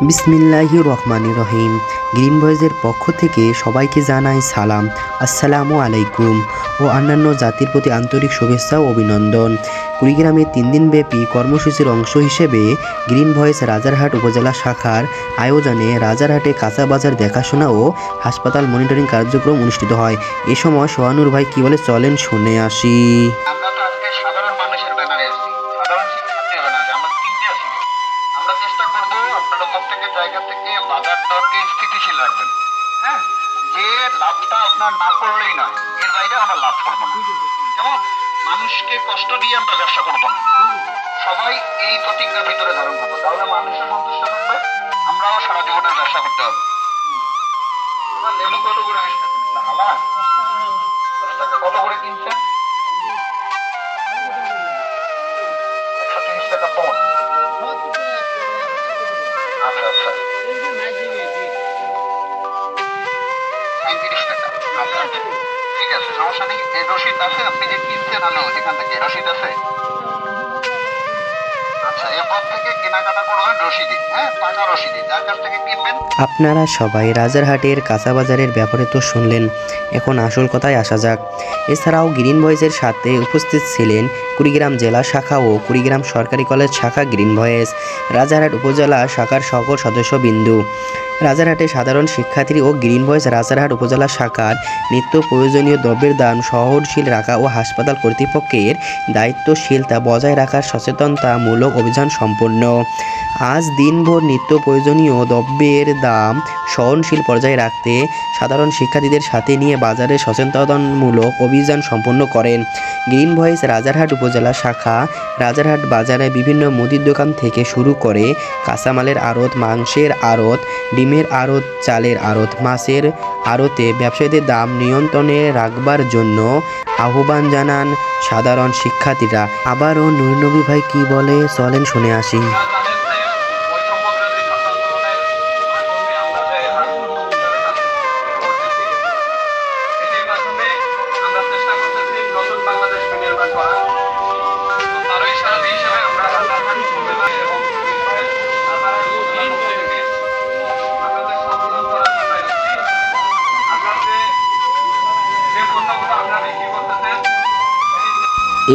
বিসমিল্লাহির রহমানির রহিম। গ্রিন ভয়েসের পক্ষ থেকে সবাইকে জানাই সালাম, আসসালামু আলাইকুম ও অন্যান্য জাতির প্রতি আন্তরিক শুভেচ্ছা ও অভিনন্দন। কুড়িগ্রামে 3 দিনব্যাপী কর্মসূচির অংশ হিসেবে গ্রিন ভয়েস রাজারহাট উপজেলা শাখার আয়োজনে রাজারহাটে কাঁচা বাজার দেখাশোনা ও হাসপাতাল মনিটরিং কার্যক্রম অনুষ্ঠিত হয়। এ সময় সোহানুর ভাই কি বলে চলেন শুনে আসি। আমরা তো আজকে সাধারণ মানুষের ব্যানারে আছি, সাধারণ শিক্ষার্থীর ব্যানারে আমরা 3টে আছি। আমরা চেষ্টা করবো আপনারা প্রত্যেকের জায়গা থেকে বাজার দরকে স্থিতিশীল রাখবেন। হ্যাঁ, যে লাভটা আপনার না করলেই নয়, এর বাইরে আমরা লাভ করবো না। যেমন মানুষকে কষ্ট দিয়ে আমরা ব্যবসা করবো না, সবাই এই প্রতিজ্ঞার ভিতরে ধারণ করবো, তাহলে মানুষও সন্তুষ্ট থাকবে, আমরাও সারা জীবনের ব্যবসা করতে হবে। লেবু কত করে আলা 10 টাকা কত করে কিনছেন? 130 টাকা পণ। আচ্ছা আচ্ছা, 35 টাকা। আচ্ছা আচ্ছা, ঠিক আছে, সমস্যা নেই। এই রসিদ আছে, আপনি যে কিনছেন আলু যেখান থেকে রসিদ আছে? আচ্ছা, এরপর থেকে কেনাকাটা করবেন রসিদি, হ্যাঁ, টাকা রসিদি, যার কাছ থেকে কিনবেন। আপনারা সবাই রাজারহাটের কাঁচা বাজারের ব্যাপারে তো শুনলেন, এখন আসল কথায় আসা যাক। এছাড়াও গ্রিন ভয়েসের সাথে উপস্থিত ছিলেন কুড়িগ্রাম জেলা শাখা ও কুড়িগ্রাম সরকারি কলেজ শাখা গ্রিন ভয়েস, রাজারহাট উপজেলা শাখার সকল সদস্যবিন্দু, রাজারহাটে সাধারণ শিক্ষার্থী ও গ্রিন ভয়েস রাজারহাট উপজেলা শাখার নিত্য প্রয়োজনীয় দ্রব্যের দাম সহনশীল রাখা ও হাসপাতাল কর্তৃপক্ষের দায়িত্বশীলতা বজায় রাখার সচেতনতামূলক অভিযান সম্পন্ন। আজ দিনভর নিত্য প্রয়োজনীয় দ্রব্যের দাম সহনশীল পর্যায়ে রাখতে সাধারণ শিক্ষার্থীদের সাথে নিয়ে বাজারে সচেতনতামূলক অভিযান সম্পন্ন করেন। গ্রিন ভয়েস রাজারহাট উপজেলা শাখা রাজারহাট বাজারে বিভিন্ন মুদির দোকান থেকে শুরু করে কাঁচামালের আড়ত, মাংসের আড়ত, ডিমের আড়ত, চালের আড়ত, মাছের আড়তে ব্যবসায়ীদের দাম নিয়ন্ত্রণে রাখবার জন্য আহ্বান জানান সাধারণ শিক্ষার্থীরা। আবারও নূরনবী ভাই কি বলে চলেন শুনে আসি।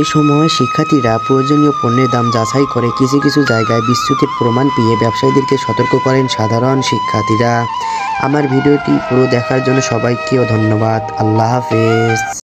এ সময় শিক্ষার্থীরা প্রয়োজনীয় পণ্যের দাম যাচাই করে কিছু কিছু জায়গায় বিচ্যুতির প্রমাণ পেয়ে ব্যবসায়ীদেরকে সতর্ক করেন সাধারণ শিক্ষার্থীরা। আমার ভিডিওটি পুরো দেখার জন্য সবাইকেও ধন্যবাদ। আল্লাহ হাফেজ।